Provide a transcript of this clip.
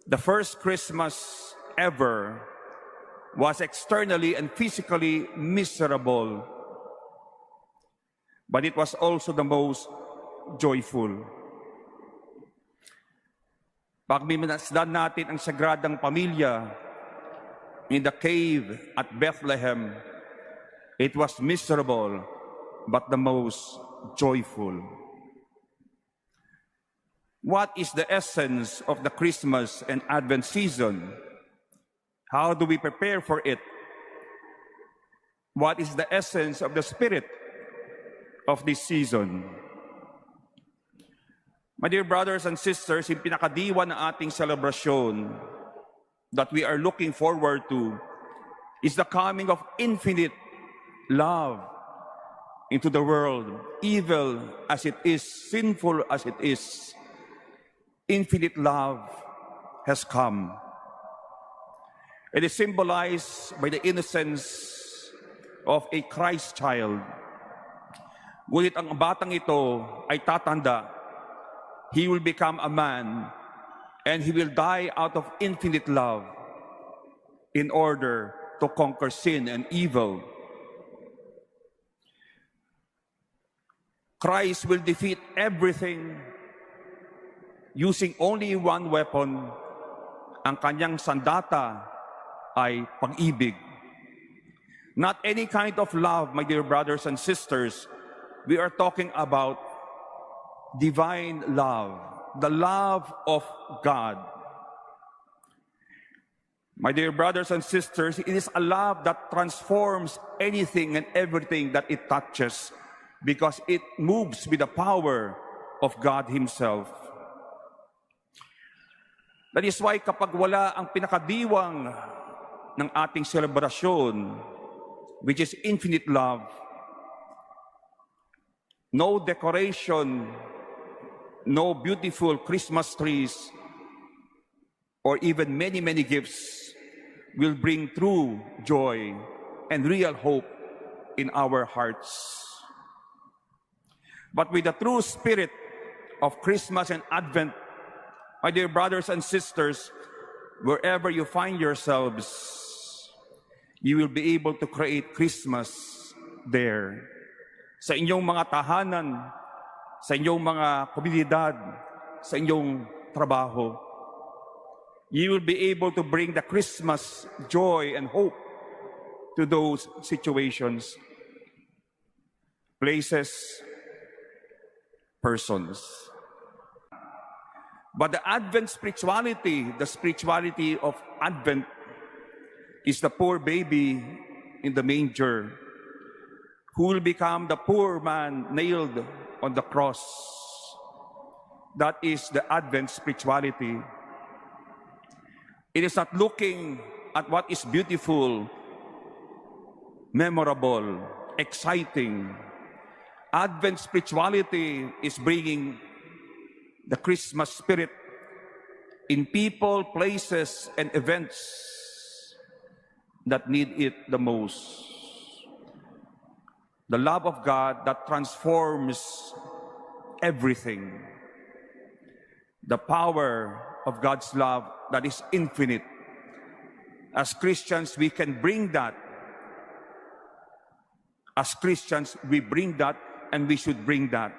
The first Christmas ever was externally and physically miserable, but it was also the most joyful. Pag minasdan natin ang Sagradang Pamilya in the cave at Bethlehem, it was miserable, but the most joyful. What is the essence of the Christmas and Advent season? How do we prepare for it? What is the essence of the spirit of this season? My dear brothers and sisters, yung pinakadiwa ng ating selebrasyon that we are looking forward to is the coming of infinite love into the world, evil as it is, sinful as it is. Infinite love has come. It is symbolized by the innocence of a Christ child. Ngunit ang batang ito ay tatanda. He will become a man and he will die out of infinite love in order to conquer sin and evil. Christ will defeat everything using only one weapon. Ang kanyang sandata ay pag-ibig. Not any kind of love, my dear brothers and sisters. We are talking about divine love, the love of God. My dear brothers and sisters, it is a love that transforms anything and everything that it touches because it moves with the power of God Himself. That is why kapag wala ang pinakadiwang ng ating selebrasyon, which is infinite love, no decoration, no beautiful Christmas trees, or even many, many gifts will bring true joy and real hope in our hearts. But with the true spirit of Christmas and Advent, my dear brothers and sisters, wherever you find yourselves, you will be able to create Christmas there. Sa inyong mga tahanan, sa inyong mga komunidad, sa inyong trabaho, you will be able to bring the Christmas joy and hope to those situations, places, persons. But the Advent spirituality, the spirituality of Advent, is the poor baby in the manger who will become the poor man nailed on the cross. That is the Advent spirituality. It is not looking at what is beautiful, memorable, exciting. Advent spirituality is bringing the Christmas spirit in people, places, and events that need it the most. The love of God that transforms everything. The power of God's love that is infinite. As Christians, we can bring that. As Christians, we bring that and we should bring that.